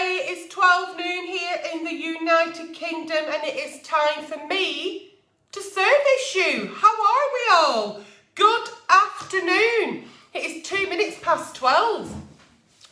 Today is 12 noon here in the United Kingdom and it is time for me to service you. How are we all? Good afternoon. It is 2 minutes past 12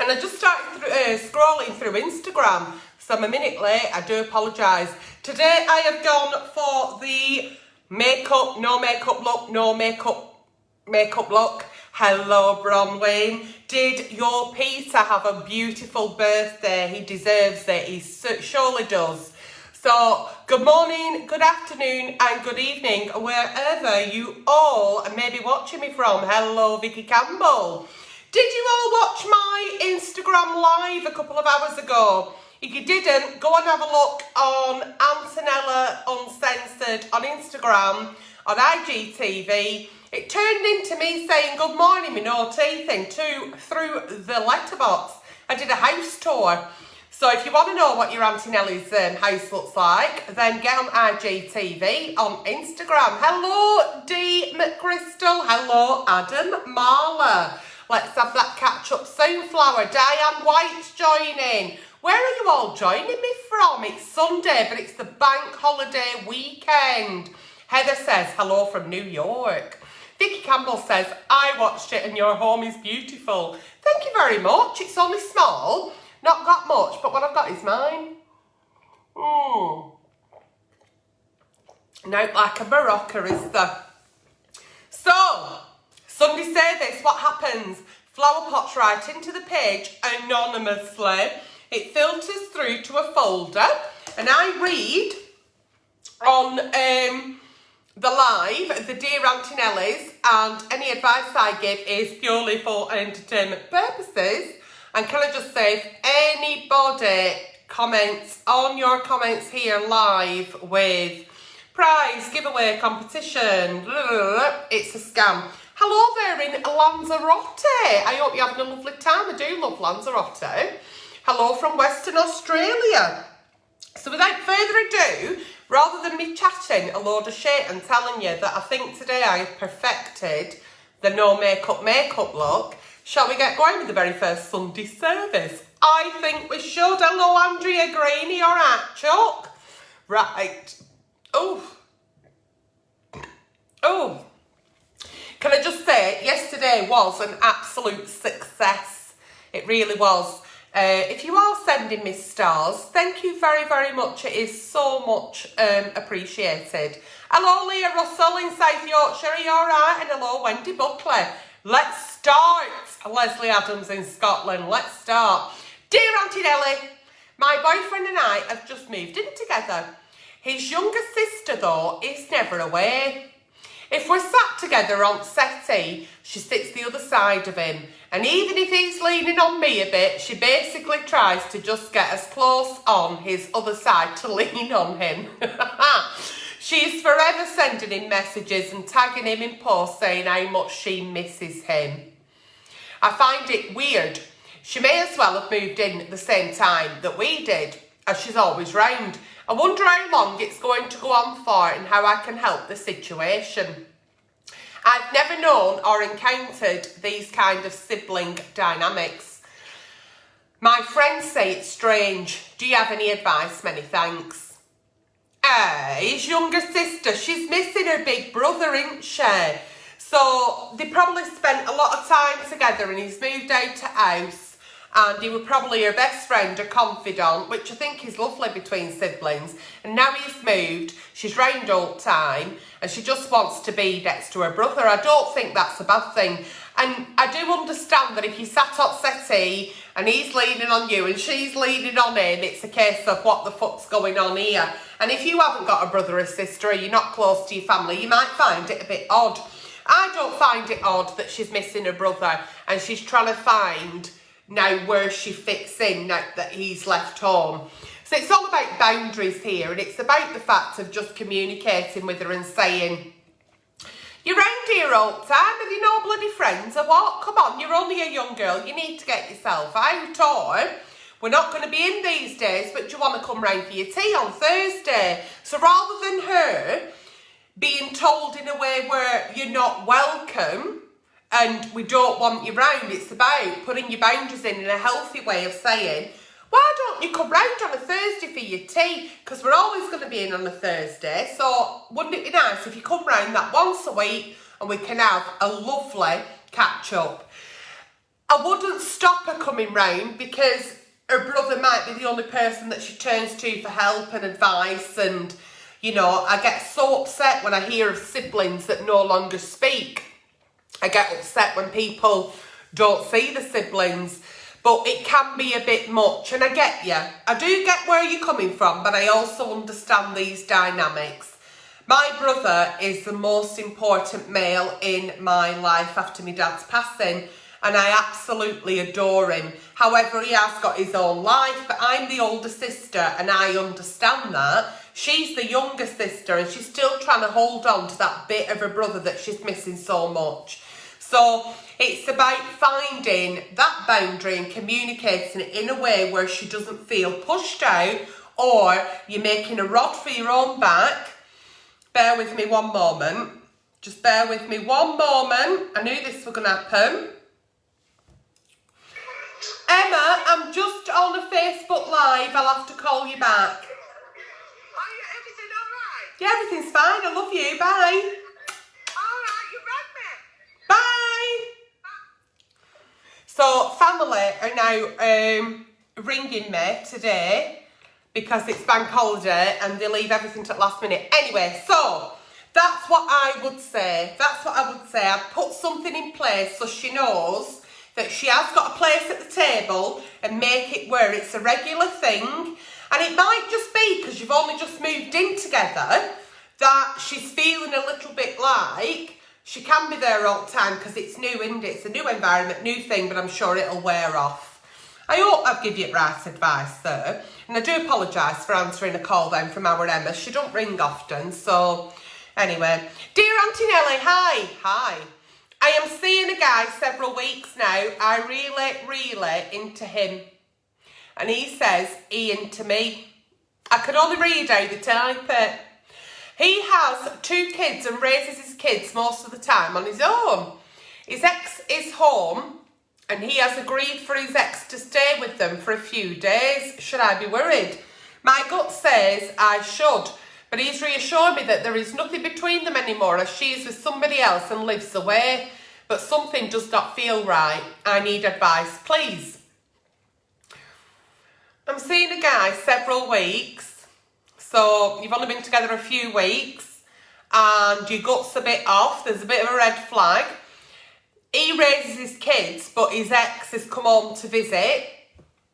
and I just started scrolling through Instagram, so I'm a minute late. I do apologise. Today I have gone for the makeup, no makeup look, no makeup look. Hello Bronwyn. Did your Peter have a beautiful birthday? He deserves it. He surely does. So good morning, good afternoon and good evening wherever you all may be watching me from. Hello Vicky Campbell. Did you all watch my Instagram live a couple of hours ago? If you didn't, go and have a look on Aunty Uncensored on Instagram, on IGTV. It turned into me saying good morning with no teeth in through the letterbox. I did a house tour. So if you want to know what your Auntie Nelly's house looks like, then get on IGTV on Instagram. Hello D McCrystal. Hello Adam Marler. Let's have that catch up soon. Flower. Diane White's joining. Where are you all joining me from? It's Sunday, but it's the bank holiday weekend. Heather says hello from New York. Vicky Campbell says, I watched it and your home is beautiful. Thank you very much. It's only small, not got much, but what I've got is mine. Now, like a Barocca is the... So, Sunday service, what happens? Flower pots right into the page anonymously. It filters through to a folder and I read on... the live, the Dear Auntie Nelly's, and any advice I give is purely for entertainment purposes. And can I just say, if anybody comments on your comments here live with prize, giveaway, competition, it's a scam. Hello there in Lanzarote. I hope you're having a lovely time. I do love Lanzarote. Hello from Western Australia. So without further ado, rather than me chatting a load of shit and telling you that I think today I have perfected the no makeup look, shall we get going with the very first Sunday service? I think we should. Hello Andrea Greeny, alright Chuck? Right. Oh. Can I just say, yesterday was an absolute success. It really was. If you are sending me stars, thank you very, very much. It is so much appreciated. Hello, Leah Russell in South Yorkshire. Are you all right? And hello, Wendy Buckley. Let's start. Leslie Adams in Scotland. Let's start. Dear Auntie Nelly, my boyfriend and I have just moved in together. His younger sister, though, is never away. If we're sat together on settee, she sits the other side of him. And even if he's leaning on me a bit, she basically tries to just get as close on his other side to lean on him. She's forever sending him messages and tagging him in posts saying how much she misses him. I find it weird. She may as well have moved in at the same time that we did, as she's always round. I wonder how long it's going to go on for and how I can help the situation. I've never known or encountered these kind of sibling dynamics. My friends say it's strange. Do you have any advice? Many thanks. His younger sister, she's missing her big brother, isn't she? So they probably spent a lot of time together and he's moved out to house. And he was probably her best friend, her confidant, which I think is lovely between siblings. And now he's moved, she's round all the time, and she just wants to be next to her brother. I don't think that's a bad thing. And I do understand that if you sat on settee and he's leaning on you and she's leaning on him, it's a case of what the fuck's going on here. And if you haven't got a brother or sister or you're not close to your family, you might find it a bit odd. I don't find it odd that she's missing her brother and she's trying to find... now where she fits in now that he's left home. So it's all about boundaries here, and it's about the fact of just communicating with her and saying, you're round here all the time, have you no bloody friends or what? Come on, you're only a young girl, you need to get yourself out, or we're not going to be in these days, but do you want to come round for your tea on Thursday? So rather than her being told in a way where you're not welcome, and we don't want you round, it's about putting your boundaries in a healthy way of saying, why don't you come round on a Thursday for your tea? Because we're always going to be in on a Thursday. So wouldn't it be nice if you come round that once a week and we can have a lovely catch up? I wouldn't stop her coming round because her brother might be the only person that she turns to for help and advice, and you know, I get so upset when I hear of siblings that no longer speak. I get upset when people don't see the siblings, but it can be a bit much, and I get you. I do get where you're coming from, but I also understand these dynamics. My brother is the most important male in my life after my dad's passing, and I absolutely adore him. However, he has got his own life, but I'm the older sister and I understand that. She's the younger sister and she's still trying to hold on to that bit of her brother that she's missing so much. So it's about finding that boundary and communicating it in a way where she doesn't feel pushed out or you're making a rod for your own back. Bear with me one moment. Just bear with me one moment. I knew this was going to happen. Emma, I'm just on a Facebook Live. I'll have to call you back. Everything all right? Yeah, everything's fine. I love you. Bye. All right, you rang me. Bye. So, family are now ringing me today because it's bank holiday and they leave everything to the last minute. Anyway, so that's what I would say. That's what I would say. I'd put something in place so she knows that she has got a place at the table and make it where it's a regular thing. And it might just be because you've only just moved in together that she's feeling a little bit like she can be there all the time because it's new, isn't it? It's a new environment, new thing, but I'm sure it'll wear off. I hope I've given you right advice there. And I do apologise for answering a call then from our Emma. She don't ring often, so anyway. Dear Aunty Nelly, hi. Hi. I am seeing a guy several weeks now. I really into him. And he says he into me. I can only read out the type it. He has 2 kids and raises his kids most of the time on his own. His ex is home and he has agreed for his ex to stay with them for a few days. Should I be worried? My gut says I should. But he's reassured me that there is nothing between them anymore as she is with somebody else and lives away. But something does not feel right. I need advice, please. I'm seeing a guy several weeks. So you've only been together a few weeks. And your gut's a bit off. There's a bit of a red flag. He raises his kids, but his ex has come home to visit.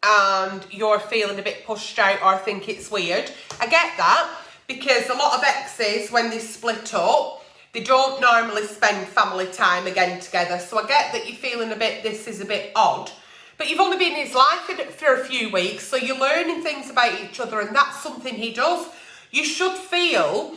And you're feeling a bit pushed out or think it's weird. I get that. Because a lot of exes, when they split up, they don't normally spend family time again together. So I get that you're feeling a bit, this is a bit odd. But you've only been in his life for a few weeks, so you're learning things about each other, and that's something he does. You should feel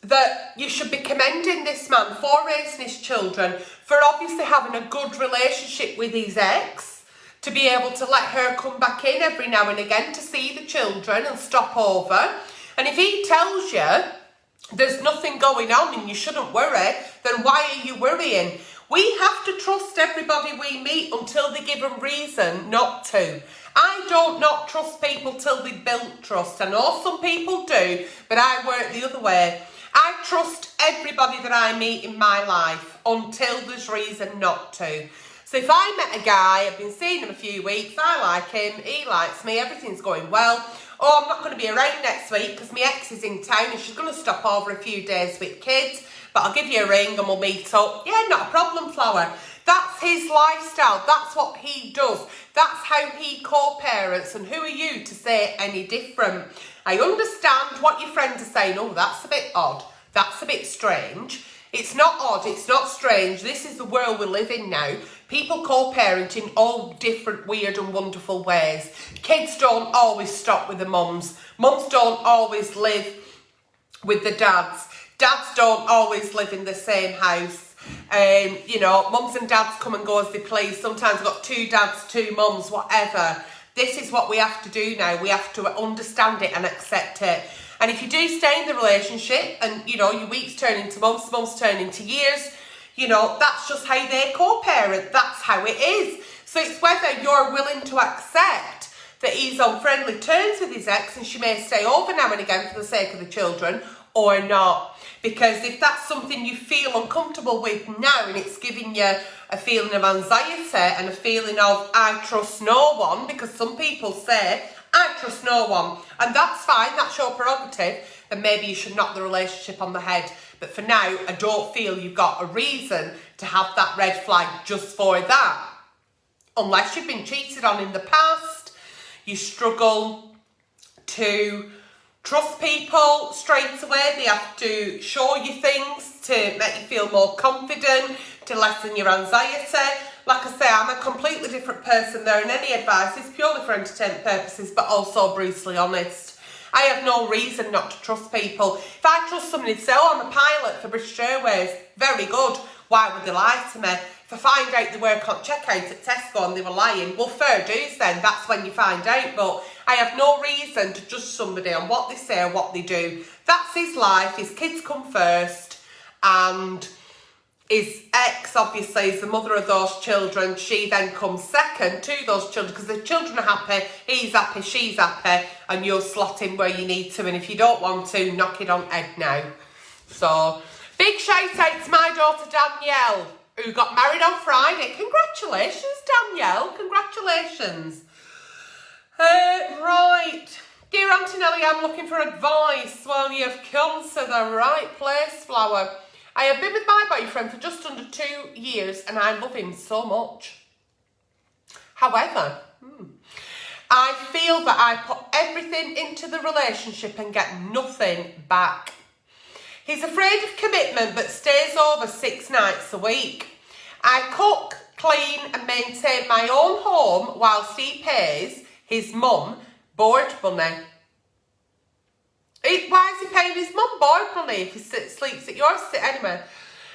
that you should be commending this man for raising his children, for obviously having a good relationship with his ex, to be able to let her come back in every now and again to see the children and stop over. And if he tells you there's nothing going on and you shouldn't worry, then why are you worrying? We have to trust everybody we meet until they give a reason not to. I don't not trust people till they build trust. I know some people do, but I work the other way. I trust everybody that I meet in my life until there's reason not to. So if I met a guy, I've been seeing him a few weeks, I like him, he likes me, everything's going well. Oh, I'm not going to be around next week because my ex is in town and she's going to stop over a few days with kids, but I'll give you a ring and we'll meet up. Yeah, not a problem, Flower. That's his lifestyle. That's what he does. That's how he co-parents, and who are you to say any different? I understand what your friends are saying. Oh, that's a bit odd. That's a bit strange. It's not odd, it's not strange. This is the world we live in now. People co-parent in all different weird and wonderful ways. Kids don't always stop with the mums. Mums don't always live with the dads. Dads don't always live in the same house. You know, mums and dads come and go as they please. Sometimes we've got 2 dads, 2 mums, whatever. This is what we have to do now. We have to understand it and accept it. And if you do stay in the relationship and, you know, your weeks turn into months, months turn into years, you know, that's just how they co-parent. That's how it is. So it's whether you're willing to accept that he's on friendly terms with his ex and she may stay over now and again for the sake of the children or not. Because if that's something you feel uncomfortable with now and it's giving you a feeling of anxiety and a feeling of I trust no one, because some people say I trust no one, and that's fine, that's your prerogative, then maybe you should knock the relationship on the head. But for now, I don't feel you've got a reason to have that red flag just for that. Unless you've been cheated on in the past, you struggle to trust people straight away. They have to show you things to make you feel more confident, to lessen your anxiety. Like I say, I'm a completely different person there, and any advice is purely for entertainment purposes, but also brutally honest. I have no reason not to trust people. If I trust somebody to say, oh, I'm a pilot for British Airways, very good. Why would they lie to me? If I find out they work on checkout at Tesco and they were lying, well, fair dues then, that's when you find out. But I have no reason to judge somebody on what they say or what they do. That's his life, his kids come first, and his ex, obviously, is the mother of those children. She then comes second to those children, because the children are happy, he's happy, she's happy, and you'll slot in where you need to, and if you don't want to, knock it on head now. So, big shout out to my daughter Danielle, who got married on Friday. Congratulations, Danielle, congratulations. Right. Dear Aunty Nelly, I'm looking for advice. Well, you've come to the right place, Flower. I have been with my boyfriend for just under 2 years and I love him so much. However, I feel that I put everything into the relationship and get nothing back. He's afraid of commitment but stays over 6 nights a week. I cook, clean and maintain my own home whilst he pays his mum board money. Why is he paying his mum board money if he sleeps at yours? Anyway,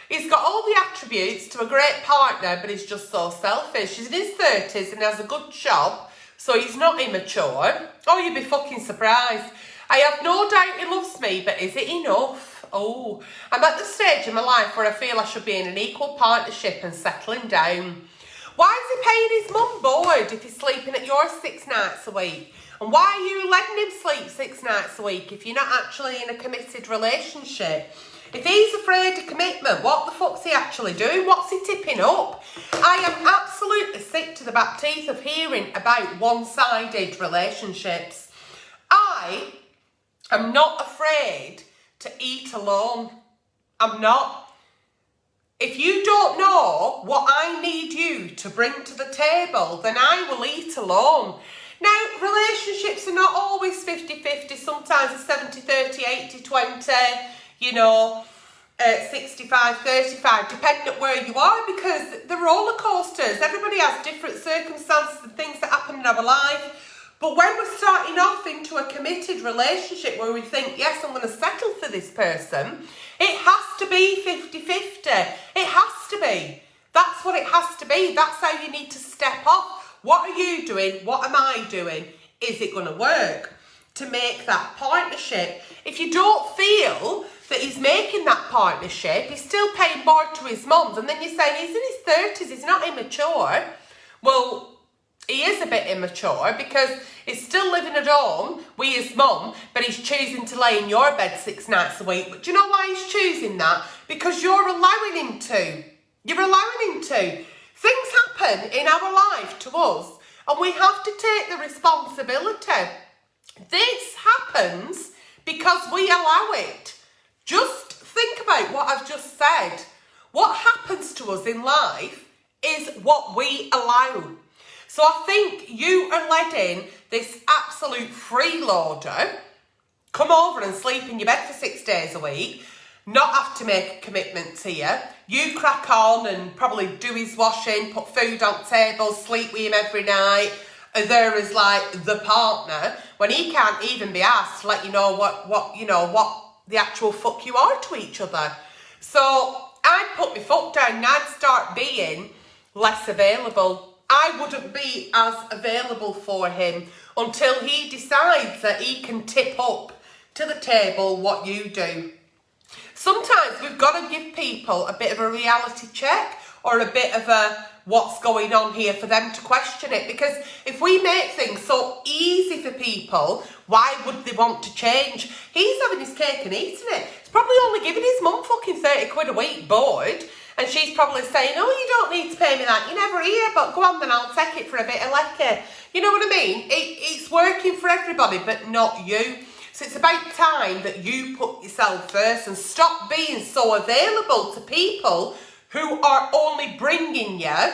he's got all the attributes to a great partner, but he's just so selfish. He's in his 30s and has a good job, so he's not immature. Oh, you'd be fucking surprised. I have no doubt he loves me, but is it enough? Oh, I'm at the stage in my life where I feel I should be in an equal partnership and settling down. Why is he paying his mum board if he's sleeping at yours 6 nights a week? And why are you letting him sleep 6 nights a week if you're not actually in a committed relationship? If he's afraid of commitment, what the fuck's he actually doing? What's he tipping up? I am absolutely sick to the back teeth of hearing about one-sided relationships. I am not afraid to eat alone. I'm not. If you don't know what I need you to bring to the table, then I will eat alone. Now, relationships are not always 50-50. Sometimes it's 70-30, 80-20, 65-35, depending on where you are, because they're roller coasters. Everybody has different circumstances and things that happen in our life. But when we're starting off into a committed relationship where we think, yes, I'm going to settle for this person, it has to be 50-50. It has to be. That's what it has to be. That's how you need to step up. What are you doing? What am I doing? Is it going to work to make that partnership? If you don't feel that he's making that partnership, he's still paying board to his mum, and then you're saying he's in his 30s, he's not immature. Well, he is a bit immature because he's still living at home with his mum, but he's choosing to lay in your bed 6 nights a week. But do you know why he's choosing that? Because you're allowing him to. You're allowing him to. Things happen in our life to us, and we have to take the responsibility. This happens because we allow it. Just think about what I've just said. What happens to us in life is what we allow. So I think you are letting this absolute freeloader come over and sleep in your bed for 6 days a week, not have to make a commitment to you. You crack on and probably do his washing, put food on tables, sleep with him every night. There is like the partner when he can't even be asked to let you know what the actual fuck you are to each other. So I'd put my foot down and I'd start being less available. I wouldn't be as available for him until he decides that he can tip up to the table what you do. Sometimes we've got to give people a bit of a reality check or a bit of a what's going on here for them to question it. Because if we make things so easy for people, why would they want to change? He's having his cake and eating it. He's probably only giving his mum fucking 30 quid a week bored. And she's probably saying, oh, you don't need to pay me that. You're never here, but go on then, I'll take it for a bit of lekker. You know what I mean? It's working for everybody, but not you. So it's about time that you put yourself first and stop being so available to people who are only bringing you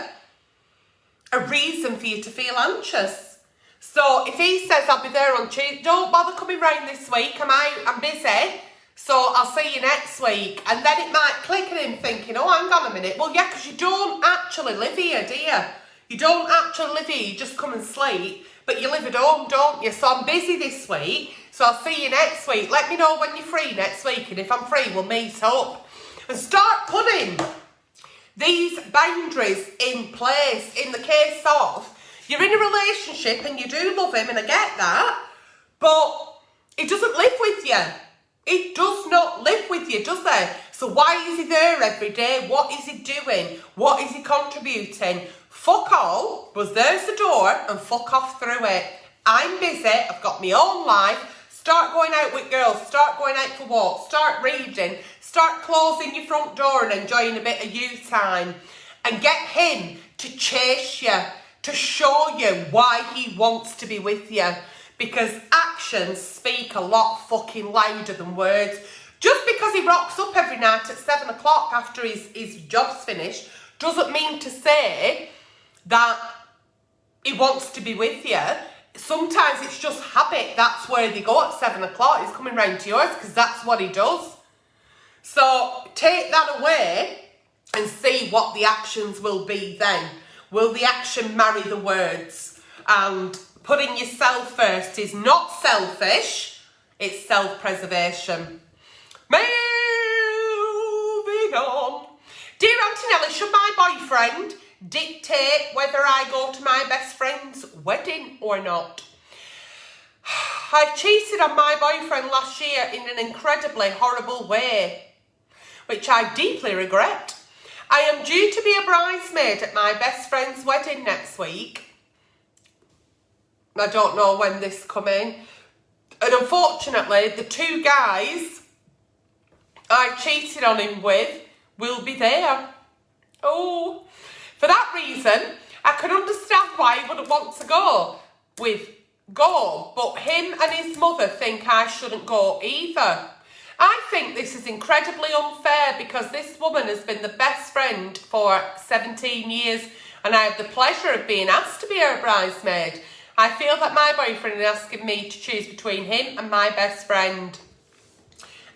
a reason for you to feel anxious. So if he says, I'll be there on Tuesday, don't bother coming round this week, I'm out, I'm busy. So I'll see you next week. And then it might click at him thinking, oh, hang on a minute. Well, yeah, because you don't actually live here, do you? You don't actually live here. You just come and sleep. But you live at home, don't you? So I'm busy this week. So I'll see you next week. Let me know when you're free next week. And if I'm free, we'll meet up. And start putting these boundaries in place in the case of you're in a relationship and you do love him, and I get that. But he doesn't live with you. It does not live with you, does it? So why is he there every day? What is he doing? What is he contributing? Fuck all, was there's the door, and fuck off through it. I'm busy, I've got my own life. Start going out with girls, start going out for walks, start reading, start closing your front door and enjoying a bit of you time. And get him to chase you, to show you why he wants to be with you. Because actions speak a lot fucking louder than words. Just because he rocks up every night at 7 o'clock after his job's finished doesn't mean to say that he wants to be with you. Sometimes it's just habit. That's where they go at 7 o'clock. He's coming round to yours because that's what he does. So take that away and see what the actions will be then. Will the action marry the words? And putting yourself first is not selfish, it's self-preservation. Moving on. Dear Aunty Nelly, should my boyfriend dictate whether I go to my best friend's wedding or not? I cheated on my boyfriend last year in an incredibly horrible way, which I deeply regret. I am due to be a bridesmaid at my best friend's wedding next week. I don't know when this come in. And unfortunately, the two guys I cheated on him with will be there. Oh, for that reason, I can understand why he wouldn't want to go, but him and his mother think I shouldn't go either. I think this is incredibly unfair because this woman has been the best friend for 17 years and I have the pleasure of being asked to be her bridesmaid. I feel that my boyfriend is asking me to choose between him and my best friend.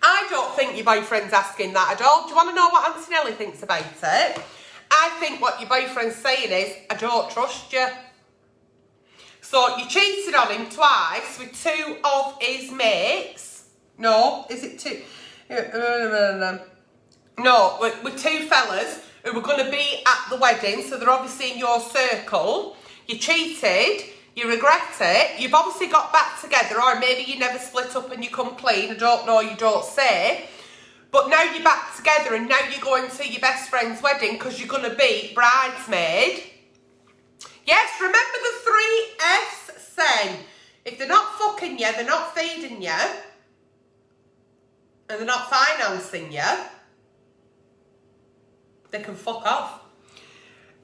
I don't think your boyfriend's asking that at all. Do you want to know what Aunty Nelly thinks about it? I think what your boyfriend's saying is, I don't trust you. So you cheated on him twice with two of his mates. No, is it two? No, with two fellas who were going to be at the wedding, so they're obviously in your circle. You cheated. You regret it, you've obviously got back together, or maybe you never split up and you come clean, I don't know, you don't say. But now you're back together and now you're going to your best friend's wedding because you're going to be bridesmaid. Yes, remember the 3 F's then. If they're not fucking you, they're not feeding you, and they're not financing you, they can fuck off.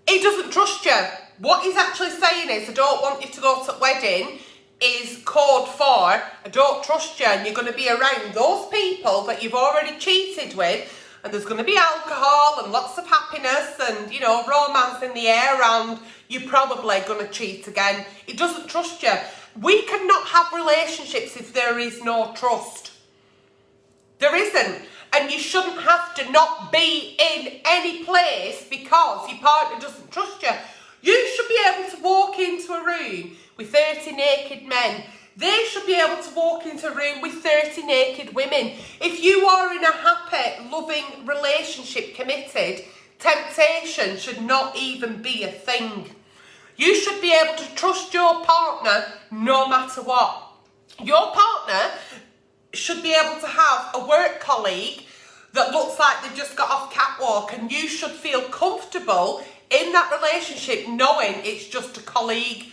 He doesn't trust you. What he's actually saying is, I don't want you to go to the wedding, is code for, I don't trust you, and you're going to be around those people that you've already cheated with, and there's going to be alcohol and lots of happiness and, you know, romance in the air, and you're probably going to cheat again. He doesn't trust you. We cannot have relationships if there is no trust. There isn't. And you shouldn't have to not be in any place because your partner doesn't trust you. You should be able to walk into a room with 30 naked men. They should be able to walk into a room with 30 naked women. If you are in a happy, loving relationship, committed, temptation should not even be a thing. You should be able to trust your partner no matter what. Your partner should be able to have a work colleague that looks like they've just got off catwalk, and you should feel comfortable in that relationship knowing it's just a colleague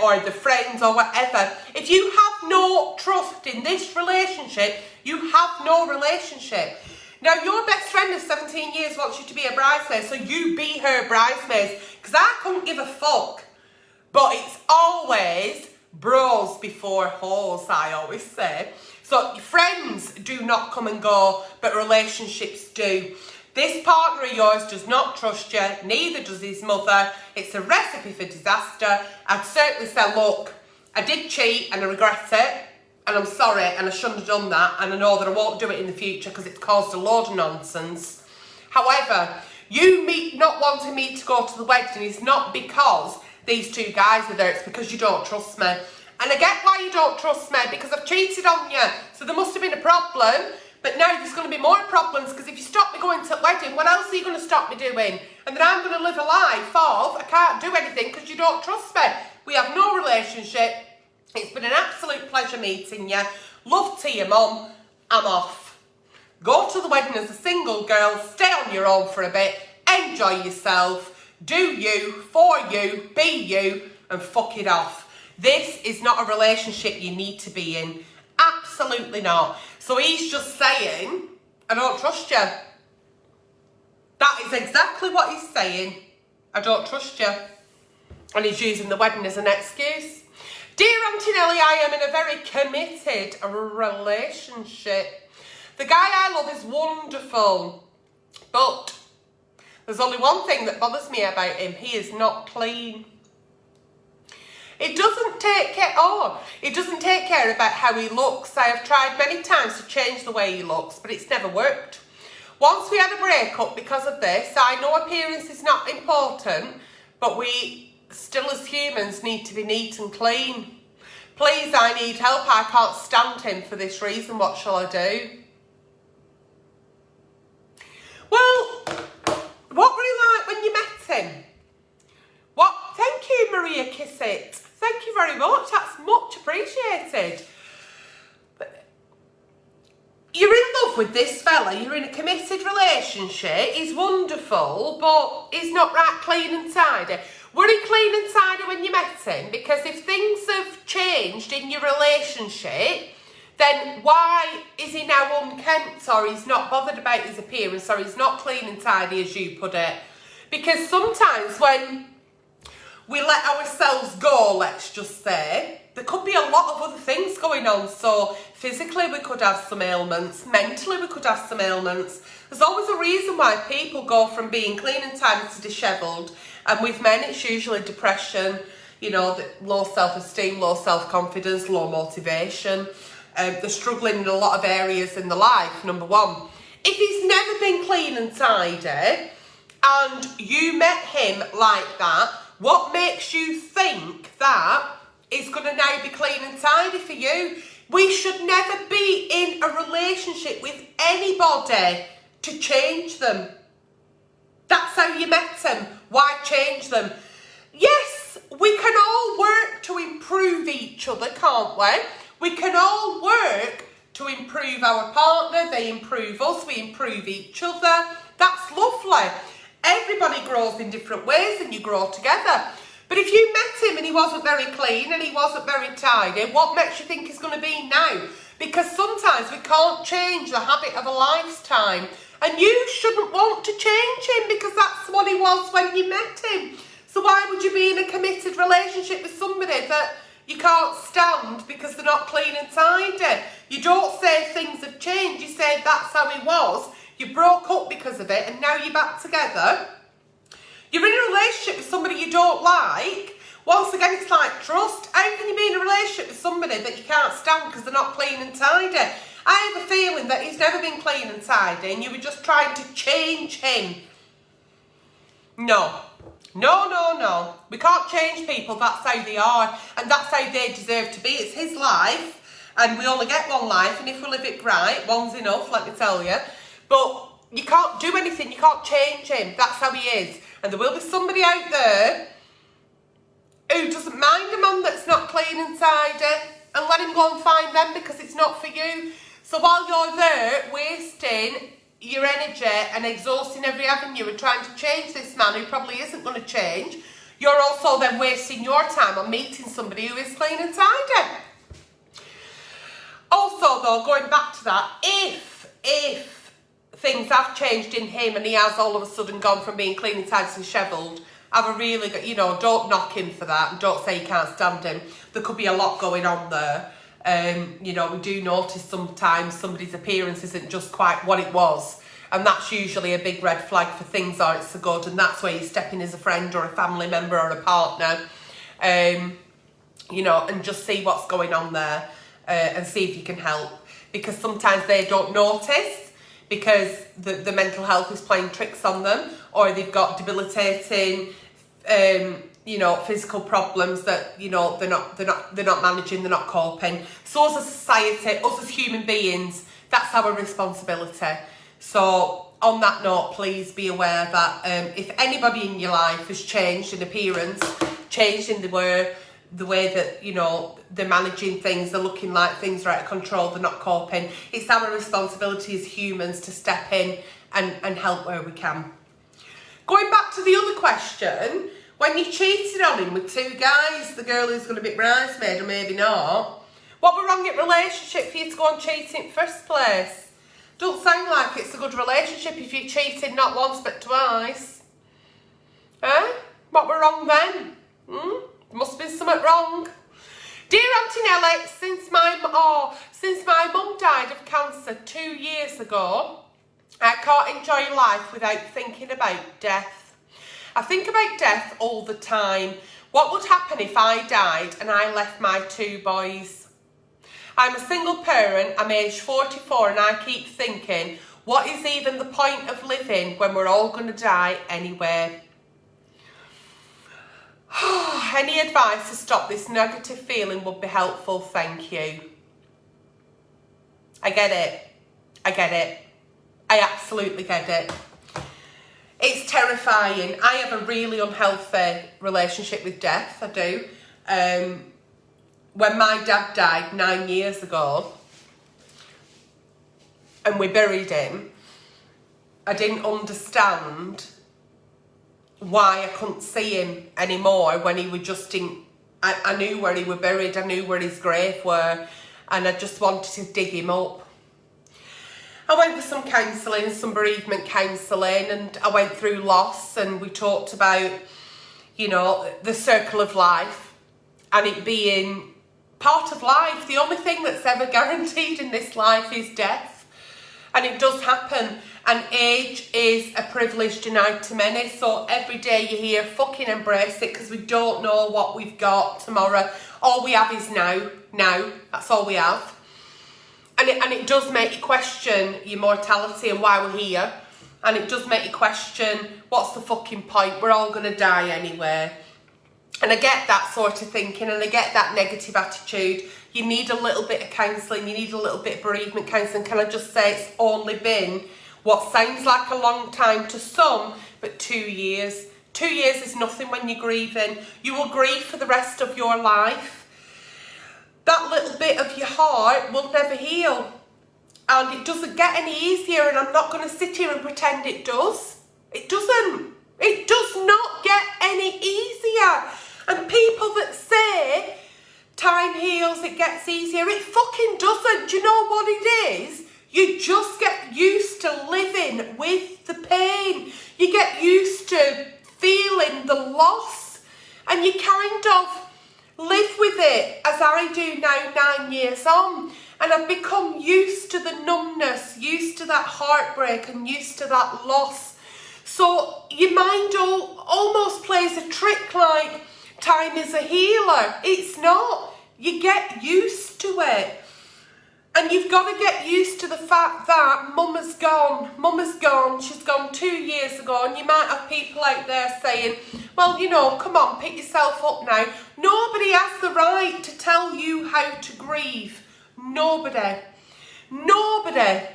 or the friends or whatever. If you have no trust in this relationship, you have no relationship. Now, your best friend of 17 years wants you to be a bridesmaid, so you be her bridesmaid, because I couldn't give a fuck. But it's always bros before hoes, I always say. So friends do not come and go, but relationships do. This partner of yours does not trust you, neither does his mother. It's a recipe for disaster. I'd certainly say, look, I did cheat and I regret it, and I'm sorry, and I shouldn't have done that, and I know that I won't do it in the future because it's caused a load of nonsense. However, you not wanting me to go to the wedding is not because these two guys are there, it's because you don't trust me. And I get why you don't trust me, because I've cheated on you, so there must have been a problem. But now there's going to be more problems, because if you stop me going to the wedding, what else are you going to stop me doing? And then I'm going to live a life of, I can't do anything because you don't trust me. We have no relationship. It's been an absolute pleasure meeting you. Love to you, Mum. I'm off. Go to the wedding as a single girl, stay on your own for a bit, enjoy yourself, do you, for you, be you, and fuck it off. This is not a relationship you need to be in. Absolutely not. So he's just saying, I don't trust you. That is exactly what he's saying. I don't trust you. And he's using the wedding as an excuse. Dear Aunty Nelly, I am in a very committed relationship. The guy I love is wonderful. But there's only one thing that bothers me about him. He is not clean. It doesn't take care about how he looks. I have tried many times to change the way he looks, but it's never worked. Once we had a breakup because of this. I know appearance is not important, but we still as humans need to be neat and clean. Please, I need help. I can't stand him for this reason. What shall I do? Well, what were he like when you met him? What? Thank you, Maria Kissett. Thank you very much. That's much appreciated. But you're in love with this fella. You're in a committed relationship. He's wonderful, but he's not right clean and tidy. Were he clean and tidy when you met him? Because if things have changed in your relationship, then why is he now unkempt, or he's not bothered about his appearance, or he's not clean and tidy, as you put it? Because sometimes when we let ourselves go, let's just say, there could be a lot of other things going on. So physically we could have some ailments, mentally we could have some ailments. There's always a reason why people go from being clean and tidy to dishevelled. And with men it's usually depression, you know, low self-esteem, low self-confidence, low motivation. They're struggling in a lot of areas in their life, number one. If he's never been clean and tidy and you met him like that, what makes you think that it's going to now be clean and tidy for you? We should never be in a relationship with anybody to change them. That's how you met them. Why change them? Yes, we can all work to improve each other, can't we? We can all work to improve our partner. They improve us. We improve each other. That's lovely. Everybody grows in different ways and you grow together. But if you met him and he wasn't very clean and he wasn't very tidy, what makes you think he's going to be now? Because sometimes we can't change the habit of a lifetime. And you shouldn't want to change him because that's what he was when you met him. So why would you be in a committed relationship with somebody that you can't stand because they're not clean and tidy? You don't say things have changed. You say that's how he was. You broke up because of it and now you're back together. You're in a relationship with somebody you don't like. Once again, it's like trust. How can you be in a relationship with somebody that you can't stand because they're not clean and tidy? I have a feeling that he's never been clean and tidy and you were just trying to change him. No. No, no, no. We can't change people. That's how they are and that's how they deserve to be. It's his life and we only get one life, and if we live it right, one's enough, let me tell you. But you can't do anything. You can't change him. That's how he is. And there will be somebody out there who doesn't mind a man that's not clean and tidy, and let him go and find them because it's not for you. So while you're there wasting your energy and exhausting every avenue and trying to change this man who probably isn't going to change, you're also then wasting your time on meeting somebody who is clean and tidy. Also though, going back to that, if things have changed in him and he has all of a sudden gone from being clean and tidy to dishevelled, have a really good, you know, don't knock him for that and don't say you can't stand him. There could be a lot going on there. You know, we do notice sometimes somebody's appearance isn't just quite what it was, and that's usually a big red flag for things aren't so good, and that's where you step in as a friend or a family member or a partner, you know, and just see what's going on there and see if you can help, because sometimes they don't notice because the mental health is playing tricks on them, or they've got debilitating you know, physical problems that, you know, they're not managing, they're not coping. So as a society, us as human beings, that's our responsibility. So on that note, please be aware that if anybody in your life has changed in appearance, changed in the way that, you know, they're managing things, they're looking like things are out of control, they're not coping, it's our responsibility as humans to step in and help where we can. Going back to the other question, when you cheated on him with two guys, the girl who's going to be bridesmaid or maybe not, what were wrong in relationship for you to go and cheat in the first place? Don't sound like it's a good relationship if you're cheating not once but twice. Eh? What were wrong then? Must be something wrong. Dear Aunty Nelly, since my mum died of cancer 2 years ago, I can't enjoy life without thinking about death. I think about death all the time. What would happen if I died and I left my two boys? I'm a single parent, I'm aged 44, and I keep thinking, what is even the point of living when we're all going to die anyway? Any advice to stop this negative feeling would be helpful, thank you. I get it. I get it. I absolutely get it. It's terrifying. I have a really unhealthy relationship with death, I do. When my dad died 9 years ago and we buried him, I didn't understand why I couldn't see him anymore when he was just in... I knew where he was buried, I knew where his grave were, and I just wanted to dig him up. I went for some counselling, some bereavement counselling, and I went through loss, and we talked about, you know, the circle of life and it being part of life. The only thing that's ever guaranteed in this life is death, and it does happen, and age is a privilege denied to many. So every day you hear fucking embrace it, because we don't know what we've got tomorrow. All we have is now, that's all we have. And it does make you question your mortality and why we're here. And it does make you question, what's the fucking point? We're all going to die anyway. And I get that sort of thinking, and I get that negative attitude. You need a little bit of counselling, you need a little bit of bereavement counselling. Can I just say, it's only been what sounds like a long time to some, but 2 years. 2 years is nothing when you're grieving. You will grieve for the rest of your life. That little bit of your heart will never heal, and it doesn't get any easier, and I'm not going to sit here and pretend it does. It doesn't. It does not get any easier. And people that say time heals, it gets easier, it fucking doesn't. Do you know what it is? You just get used to living with the pain. You get used to feeling the loss, and you kind of live with it, as I do now 9 years on, and I've become used to the numbness, used to that heartbreak, and used to that loss. So your mind almost plays a trick like time is a healer. It's not. You get used to it, and you've got to get used to the fact that mum has gone. Mum has gone. She's gone 2 years ago, and you might have people out there saying, well, you know, come on, pick yourself up now. Nobody has the right to tell you how to grieve. Nobody. Nobody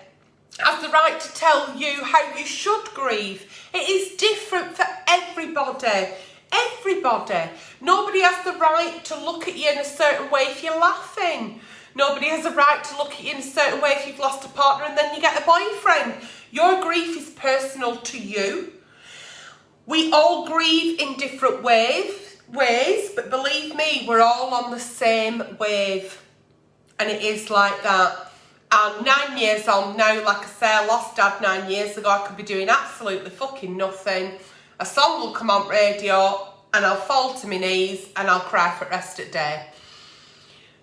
has the right to tell you how you should grieve. It is different for everybody. Everybody. Nobody has the right to look at you in a certain way if you're laughing. Nobody has a right to look at you in a certain way if you've lost a partner and then you get a boyfriend. Your grief is personal to you. We all grieve in different ways, but believe me, we're all on the same wave. And it is like that. And 9 years on now, like I say, I lost Dad 9 years ago. I could be doing absolutely fucking nothing. A song will come on radio and I'll fall to my knees and I'll cry for the rest of the day.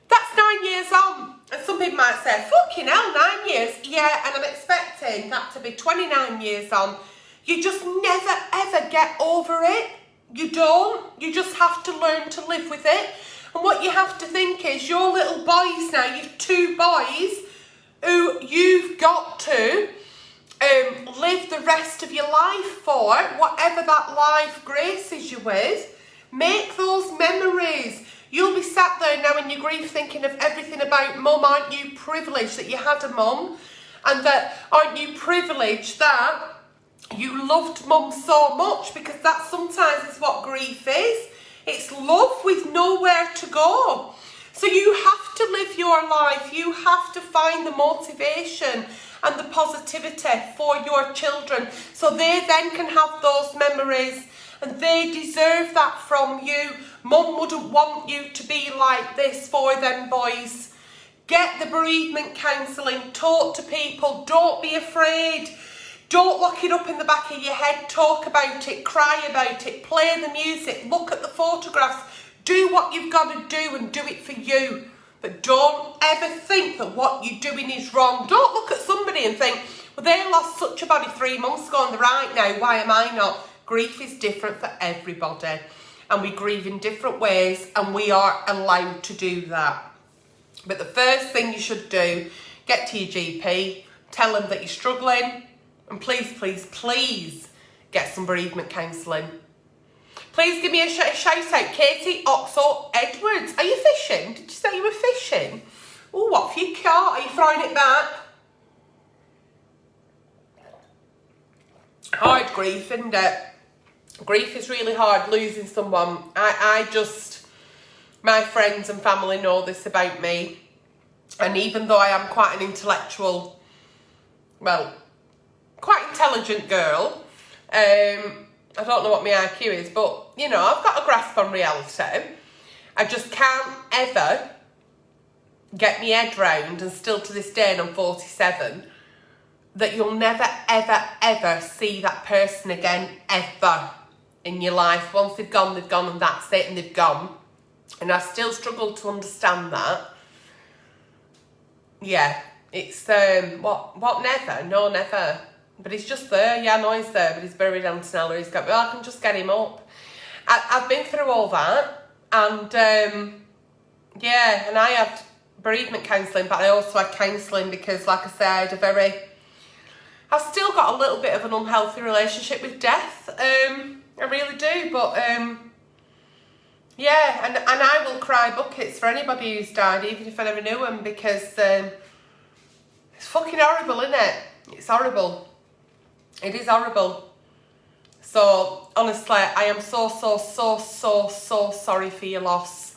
That's 9 years on. And some people might say, fucking hell, 9 years. Yeah, and I'm expecting that to be 29 years on. You just never ever get over it. You don't. You just have to learn to live with it. And what you have to think is your little boys now, you've 2 boys who you've got to live the rest of your life for, whatever that life graces you with. Make those memories. You'll be sat there now in your grief thinking of everything about mum. Aren't you privileged that you had a mum? And that, aren't you privileged that you loved mum so much? Because that sometimes is what grief is. It's love with nowhere to go. So you have to live your life. You have to find the motivation and the positivity for your children so they then can have those memories, and they deserve that from you. Mum wouldn't want you to be like this for them boys. Get the bereavement counselling, talk to people, don't be afraid. Don't lock it up in the back of your head, talk about it, cry about it, play the music, look at the photographs, do what you've got to do and do it for you. But don't ever think that what you're doing is wrong. Don't look at somebody and think, well, they lost such a body 3 months ago and they're right now, why am I not? Grief is different for everybody and we grieve in different ways and we are allowed to do that. But the first thing you should do, get to your GP, tell them that you're struggling, and please, please, please get some bereavement counselling. Please give me a shout out. Katie Oxo Edwards. Are you fishing? Did you say you were fishing? Oh, what for you caught? Are you throwing it back? Hard grief, isn't it? Grief is really hard, losing someone. My friends and family know this about me. And even though I am quite an intellectual, well, quite intelligent girl, I don't know what my IQ is, but, you know, I've got a grasp on reality. I just can't ever get my head round, and still to this day, and I'm 47, that you'll never, ever, ever see that person again, ever, in your life. Once they've gone, and that's it, and they've gone. And I still struggle to understand that. Yeah, it's, what, never? No, never. But he's just there. Yeah, I know he's there, but he's buried on Nelly. He's got, well, I can just get him up. I've been through all that, and yeah, and I had bereavement counselling, but I also had counselling because, like I said, I've still got a little bit of an unhealthy relationship with death. I really do, but yeah, and I will cry buckets for anybody who's died, even if I never knew them, because it's fucking horrible, isn't it? It's horrible. It is horrible. So, honestly, I am so sorry for your loss.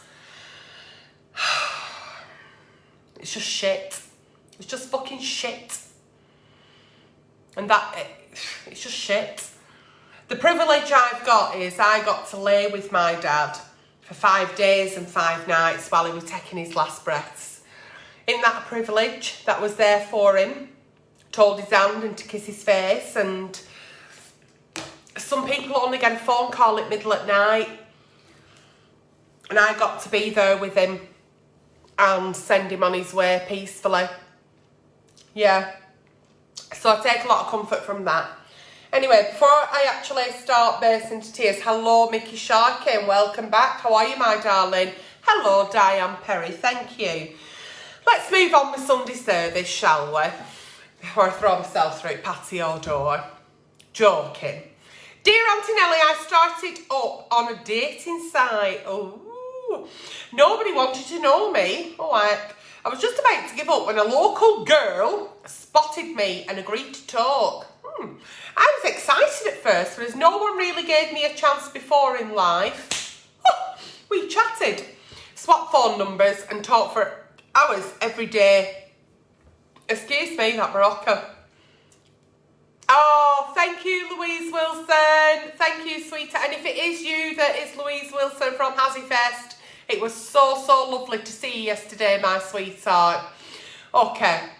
It's just shit. It's just fucking shit. And it's just shit. The privilege I've got is I got to lay with my dad for 5 days and 5 nights while he was taking his last breaths. In that privilege that was there for him, to hold his hand and to kiss his face, and some people only get a phone call at middle at night, and I got to be there with him and send him on his way peacefully. Yeah, so I take a lot of comfort from that. Anyway, before I actually start bursting into tears, hello Mickey Sharkey and welcome back. How are you, my darling? Hello Diane Perry, thank you. Let's move on with Sunday service, shall we? Before I throw myself through patio door. Joking. Dear Aunty Nelly, I started up on a dating site. Oh, nobody wanted to know me. Oh, I was just about to give up when a local girl spotted me and agreed to talk. I was excited at first, but as no one really gave me a chance before in life, we chatted, swapped phone numbers and talked for hours every day. Excuse me, that Morocco. Oh, thank you, Louise Wilson. Thank you, sweetheart. And if it is you that is Louise Wilson from Hazzyfest, it was so, so lovely to see you yesterday, my sweetheart. Okay.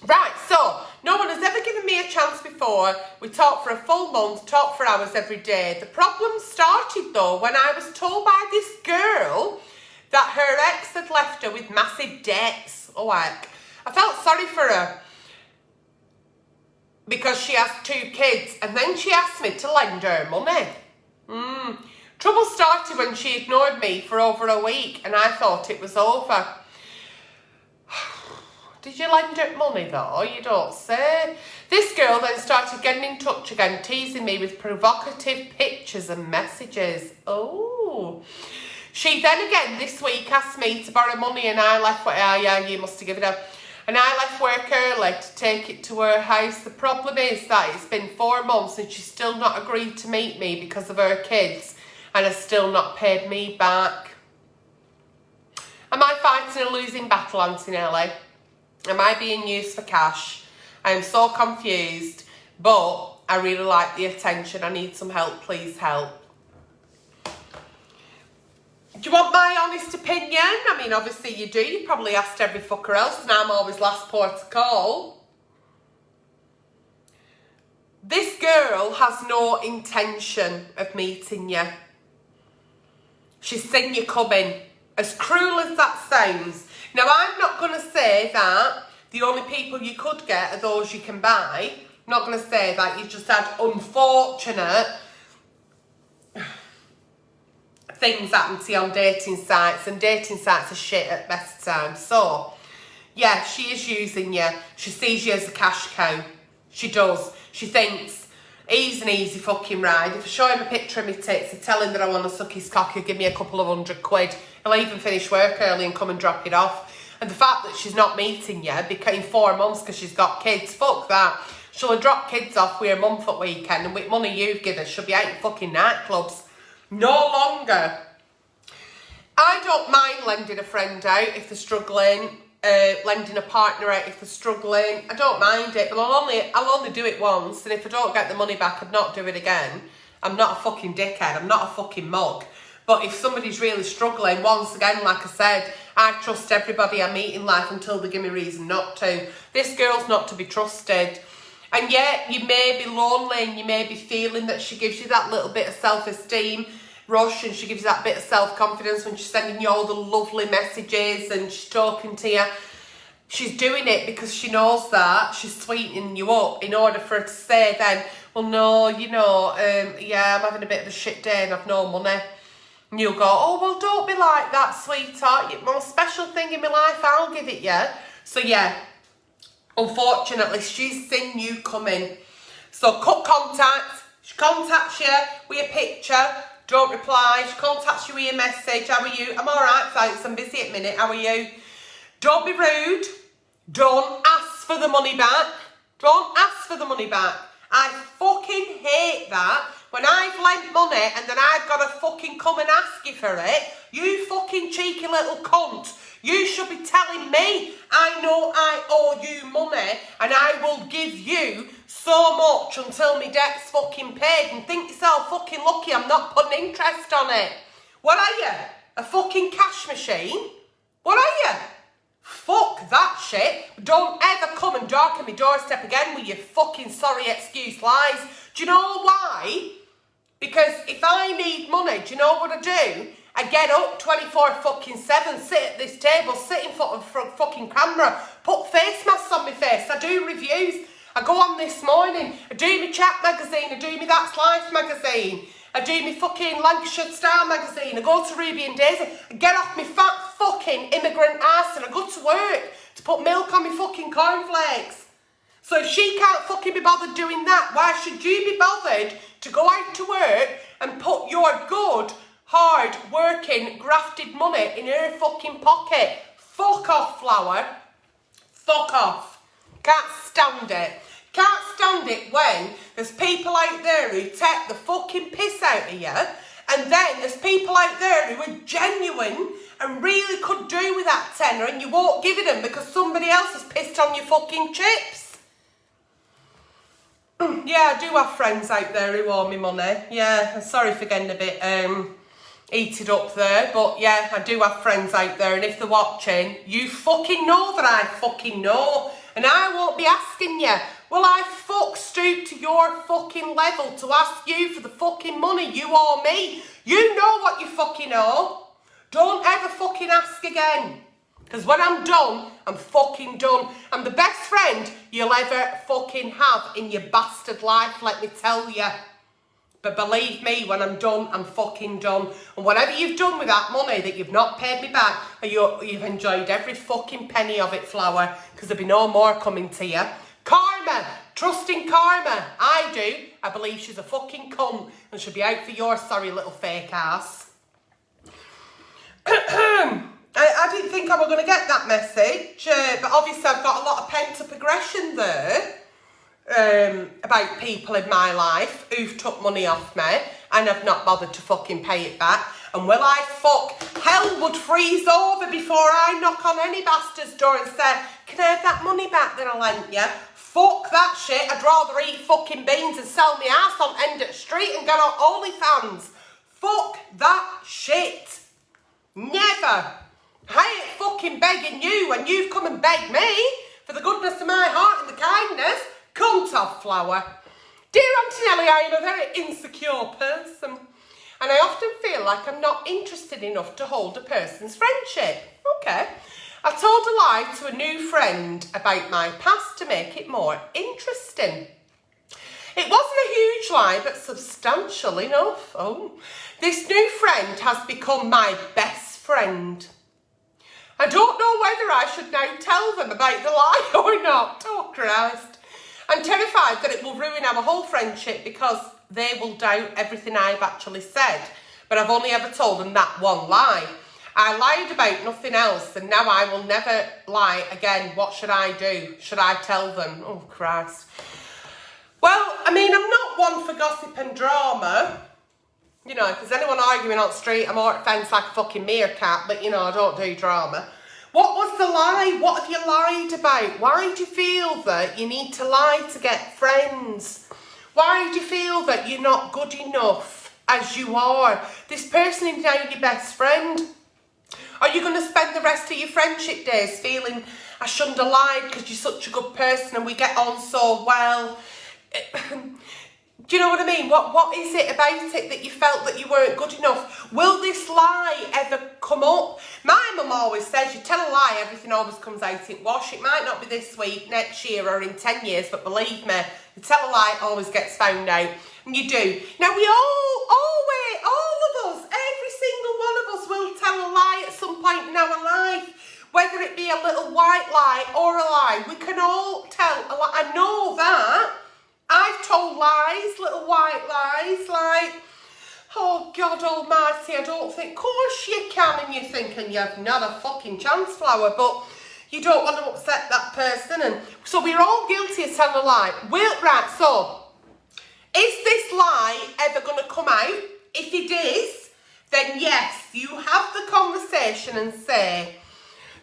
Right, so, no one has ever given me a chance before. We talked for a full month, talked for hours every day. The problem started, though, when I was told by this girl that her ex had left her with massive debts. Oh, heck. I felt sorry for her, because she has 2 kids, and then she asked me to lend her money. Trouble started when she ignored me for over a week, and I thought it was over. Did you lend her money though? You don't say. This girl then started getting in touch again, teasing me with provocative pictures and messages. Oh. She then again this week asked me to borrow money, and I left, yeah, you must have given her. And I left work early to take it to her house. The problem is that it's been 4 months and she's still not agreed to meet me because of her kids, and has still not paid me back. Am I fighting a losing battle, Aunty Nelly? Am I being used for cash? I am so confused, but I really like the attention. I need some help, please help. Do you want my honest opinion? I mean, obviously you do. You probably asked every fucker else, and I'm always last port of call. This girl has no intention of meeting you. She's seen you coming. As cruel as that sounds. Now, I'm not going to say that the only people you could get are those you can buy. I'm not going to say that. You just had unfortunate things happen to you on dating sites, and dating sites are shit at best times. So, yeah, she is using you. She sees you as a cash cow. She does. She thinks, he's an easy fucking ride. If I show him a picture of my tits and tell him that I want to suck his cock, he'll give me a couple of £100. He'll even finish work early and come and drop it off. And the fact that she's not meeting you in 4 months because she's got kids, fuck that. She'll have dropped kids off with a month at weekend, and with money you've given, she'll be out in fucking nightclubs. No longer. I don't mind lending a friend out if they're struggling, lending a partner out if they're struggling. I don't mind it, but I'll only do it once, and if I don't get the money back, I'd not do it again. I'm not a fucking dickhead. I'm not a fucking mug. But if somebody's really struggling, once again, like I said, I trust everybody I meet in life until they give me reason not to. This girl's not to be trusted. And yet, you may be lonely, and you may be feeling that she gives you that little bit of self-esteem rush, and she gives you that bit of self-confidence when she's sending you all the lovely messages and she's talking to you. She's doing it because she knows that she's sweetening you up in order for her to say then, well, no, you know, yeah, I'm having a bit of a shit day and I've no money. And you'll go, oh, well, don't be like that, sweetheart. You're the most special thing in my life, I'll give it you. So, yeah, unfortunately, she's seen you coming. So, cut contact. She contacts you with a picture. Don't reply. She contacts you with a message. How are you? I'm all right, thanks. I'm busy at the minute. How are you? Don't be rude. Don't ask for the money back. Don't ask for the money back. I fucking hate that. When I've lent money and then I've got to fucking come and ask you for it, you fucking cheeky little cunt. You should be telling me I know I owe you money and I will give you so much until my debt's fucking paid, and think yourself fucking lucky I'm not putting interest on it. What are you? A fucking cash machine? What are you? Fuck that shit. Don't ever come and darken my doorstep again with your fucking sorry excuse lies. Do you know why? Because if I need money, do you know what I do? I get up 24/7, sit at this table, sit in front of fucking camera, put face masks on my face, I do reviews. I go on this morning, I do my chat magazine, I do my That's Life magazine, I do my fucking Lancashire Star magazine, I go to Ruby and Daisy, I get off my fat fucking immigrant ass and I go to work to put milk on my fucking cornflakes. So if she can't fucking be bothered doing that, why should you be bothered to go out to work and put your good, hard working, grafted money in her fucking pocket? Fuck off, Flower. Fuck off. Can't stand it. Can't stand it when there's people out there who take the fucking piss out of you, and then there's people out there who are genuine and really could do with that tenner, and you won't give it them because somebody else has pissed on your fucking chips. Yeah, I do have friends out there who owe me money. Yeah, I'm sorry for getting a bit heated up there, but yeah, I do have friends out there, and if they're watching, you fucking know that I fucking know, and I won't be asking you. Will I stoop to your fucking level to ask you for the fucking money you owe me? You know what you fucking owe. Don't ever fucking ask again. Because when I'm done, I'm fucking done. I'm the best friend you'll ever fucking have in your bastard life, let me tell you. But believe me, when I'm done, I'm fucking done. And whatever you've done with that money that you've not paid me back, you've enjoyed every fucking penny of it, Flower, because there'll be no more coming to you. Karma! Trust in karma. I do. I believe she's a fucking cunt and she'll be out for your sorry little fake ass. I didn't think I was going to get that message, but obviously I've got a lot of pent-up aggression there about people in my life who've took money off me and have not bothered to fucking pay it back. And will I hell would freeze over before I knock on any bastard's door and say, can I have that money back that I lent you? Fuck that shit. I'd rather eat fucking beans and sell my ass on end of the street and go on OnlyFans. Fuck that shit. Never. I ain't fucking begging you when you've come and begged me for the goodness of my heart and the kindness. Cunt off, Flower. Dear Aunty Nelly, I am a very insecure person, and I often feel like I'm not interested enough to hold a person's friendship. Okay. I told a lie to a new friend about my past to make it more interesting. It wasn't a huge lie, but substantial enough. Oh, this new friend has become my best friend. I don't know whether I should now tell them about the lie or not. Oh, Christ. I'm terrified that it will ruin our whole friendship because they will doubt everything I've actually said. But I've only ever told them that one lie. I lied about nothing else, and now I will never lie again. What should I do? Should I tell them? Oh, Christ. Well, I mean, I'm not one for gossip and drama. You know, if there's anyone arguing on the street, I'm all at fence like a fucking meerkat, but, you know, I don't do drama. What was the lie? What have you lied about? Why do you feel that you need to lie to get friends? Why do you feel that you're not good enough as you are? This person is now your best friend. Are you going to spend the rest of your friendship days feeling I shouldn't have lied because you're such a good person and we get on so well? Do you know what I mean? What is it about it that you felt that you weren't good enough? Will this lie ever come up? My mum always says, you tell a lie, everything always comes out in wash. It might not be this week, next year or in 10 years, but believe me, you tell a lie, it always gets found out. And you do. Now we all of us, every single one of us will tell a lie at some point in our life. Whether it be a little white lie or a lie, we can all tell a lie. I know that. I've told lies, little white lies, like, oh God almighty, I don't think, of course you can, and you're thinking you've not a fucking chance, Flower, but you don't want to upset that person, and so we're all guilty of telling a lie. Right, so, is this lie ever going to come out? If it is, then yes, you have the conversation and say,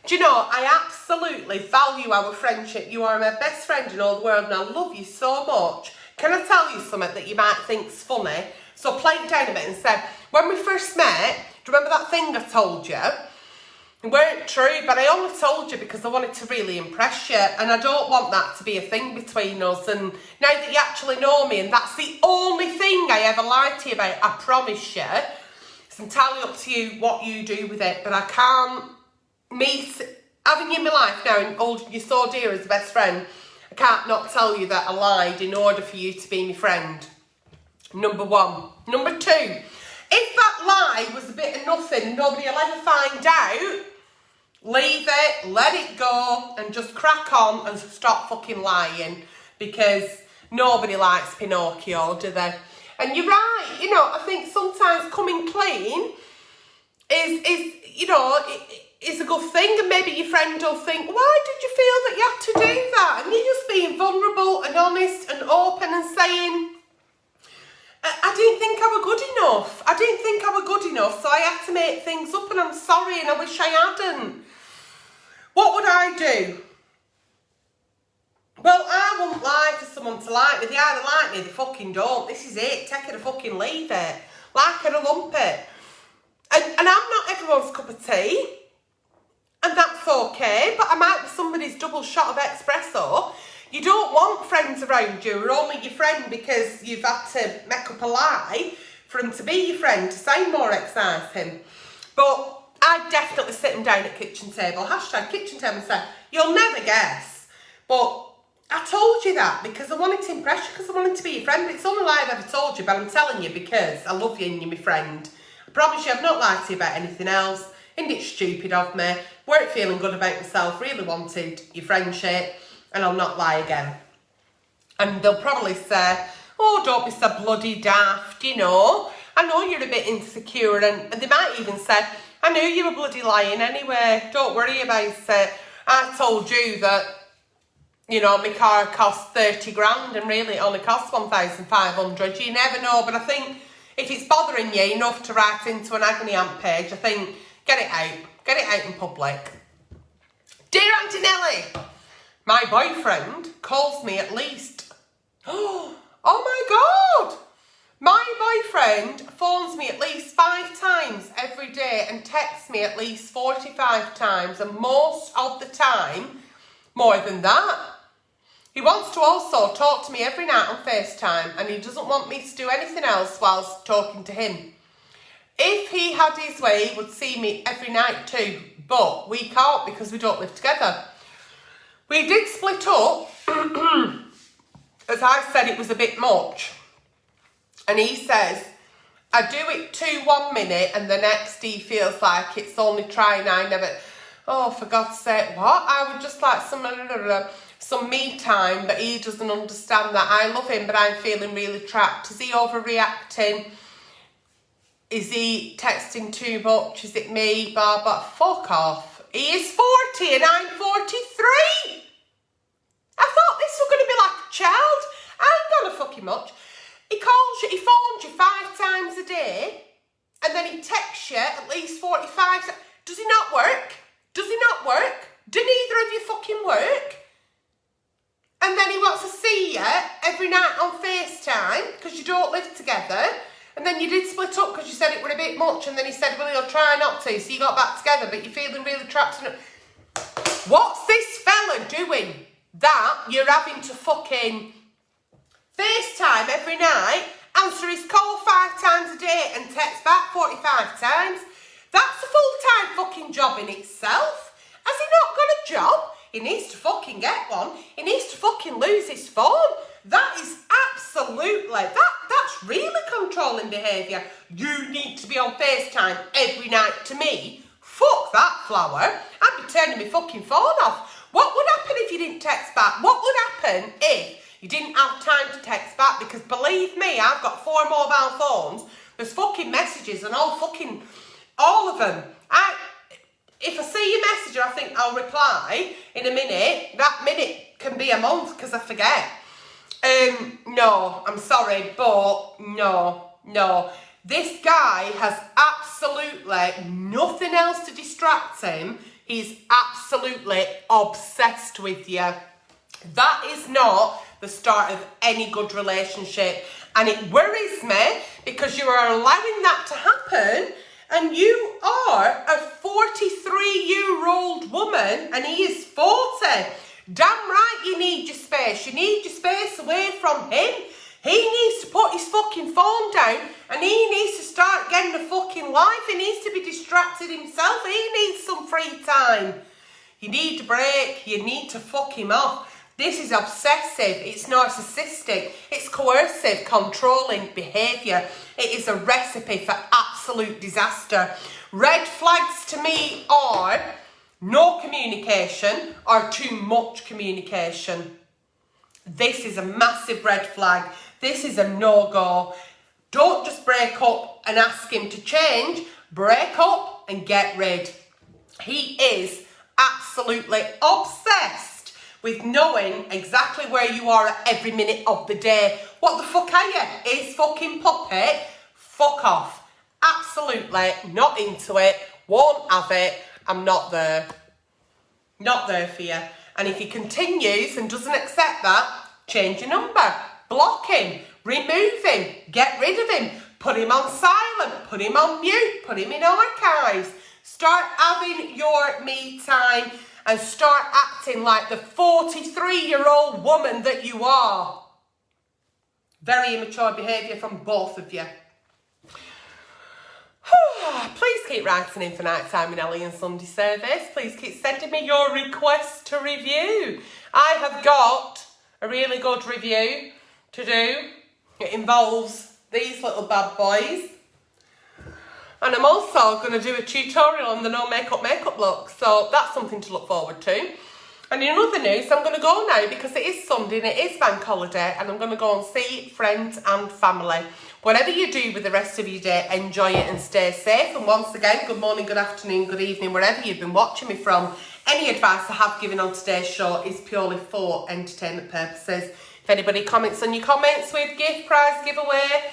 do you know, I absolutely value our friendship. You are my best friend in all the world and I love you so much. Can I tell you something that you might think's funny? So play it down a bit and say, when we first met, do you remember that thing I told you? It weren't true, but I only told you because I wanted to really impress you, and I don't want that to be a thing between us. And now that you actually know me, and that's the only thing I ever lied to you about, I promise you, it's entirely up to you what you do with it, but I can't. Having you in my life now and holding you so dear as a best friend, I can't not tell you that I lied in order for you to be my friend. Number one. Number two, if that lie was a bit of nothing and nobody will ever find out, leave it, let it go, and just crack on and stop fucking lying, because nobody likes Pinocchio, do they? And you're right, you know, I think sometimes coming clean is you know, is a good thing, and maybe your friend will think, why did you feel that you had to do that? And you're just being vulnerable and honest and open and saying, I didn't think I were good enough. I didn't think I were good enough, so I had to make things up, and I'm sorry, and I wish I hadn't. What would I do? Well, I wouldn't lie for someone to like me. They either like me, they fucking don't. This is it. Take it or fucking leave it. Like it or lump it. And I'm not everyone's cup of tea. And that's okay. But I might be somebody's double shot of espresso. You don't want friends around you who are only your friend because you've had to make up a lie for him to be your friend, to sound more exciting. But I'd definitely sit him down at kitchen table, hashtag kitchen table, and say, you'll never guess. But I told you that because I wanted to impress you, because I wanted to be your friend. But it's only lie I've ever told you, but I'm telling you because I love you and you're my friend. I promise you I've not lied to you about anything else. Isn't it stupid of me? Weren't feeling good about myself, really wanted your friendship, and I'll not lie again. And they'll probably say, oh, don't be so bloody daft, you know. I know you're a bit insecure, and they might even say, I knew you were bloody lying anyway. Don't worry about it. I told you that, you know, my car cost 30 grand and really it only cost 1,500. You never know, but I think if it's bothering you enough to write into an agony aunt page, I think get it out in public. Dear Aunty Nelly, my boyfriend calls me at least, oh my God, my boyfriend phones me at least 5 times every day and texts me at least 45 times, and most of the time, more than that. He wants to also talk to me every night on FaceTime, and he doesn't want me to do anything else whilst talking to him. If he had his way, he would see me every night too, but we can't because we don't live together. We did split up, as I said it was a bit much, and he says, I do it 2 1 minute and the next he feels like it's only trying, I never, oh for God's sake, what? I would just like some me time, but he doesn't understand that. I love him, but I'm feeling really trapped. Is he overreacting? Is he texting too much? Is it me? But fuck off. He is 40 and I'm 43. I thought this was going to be like a child. I ain't got a fucking much. He calls you, he phones you 5 times a day, and then he texts you at least 45 times. Does he not work? Does he not work? Do neither of you fucking work? And then he wants to see you every night on FaceTime because you don't live together. And then you did split up because you said it were a bit much. And then he said, well, he'll try not to. So you got back together, but you're feeling really trapped. What's this fella doing that you're having to fucking FaceTime every night, answer his call 5 times a day and text back 45 times? That's a full-time fucking job in itself. Has he not got a job? He needs to fucking get one. He needs to fucking lose his phone. That is absolutely, that's really controlling behaviour. You need to be on FaceTime every night to me. Fuck that, flower. I'd be turning my fucking phone off. What would happen if you didn't text back? What would happen if you didn't have time to text back? Because believe me, I've got 4 mobile phones. There's fucking messages and all of them. If I see your message, I think I'll reply in a minute. That minute can be a month because I forget. No, I'm sorry, but no. This guy has absolutely nothing else to distract him. He's absolutely obsessed with you. That is not the start of any good relationship. And it worries me because you are allowing that to happen. And you are a 43-year-old woman and he is 40. Damn right you need your space. You need your space away from him. He needs to put his fucking phone down and he needs to start getting a fucking life. He needs to be distracted himself. He needs some free time. You need a break. You need to fuck him off. This is obsessive, it's narcissistic, it's coercive, controlling behaviour. It is a recipe for absolute disaster. Red flags to me are no communication or too much communication. This is a massive red flag. This is a no-go. Don't just break up and ask him to change. Break up and get rid. He is absolutely obsessed with knowing exactly where you are at every minute of the day. What the fuck are you? His fucking puppet? Fuck off. Absolutely not into it. Won't have it. I'm not there. Not there for you. And if he continues and doesn't accept that, change your number, block him, remove him, get rid of him, put him on silent, put him on mute, put him in archives. Start having your me time and start acting like the 43-year-old woman that you are. Very immature behaviour from both of you. Please keep writing in for night time in Nelly and Sunday service. Please keep sending me your requests to review. I have got a really good review to do. It involves these little bad boys. And I'm also going to do a tutorial on the no makeup look. So that's something to look forward to. And in other news, I'm going to go now because it is Sunday and it is bank holiday, and I'm going to go and see friends and family. Whatever you do with the rest of your day, enjoy it and stay safe. And once again, good morning, good afternoon, good evening, wherever you've been watching me from. Any advice I have given on today's show is purely for entertainment purposes. If anybody comments on your comments with gift prize giveaway,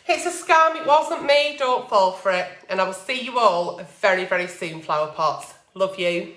it's a scam, it wasn't me, don't fall for it. And I will see you all very, very soon, flower pots. Love you.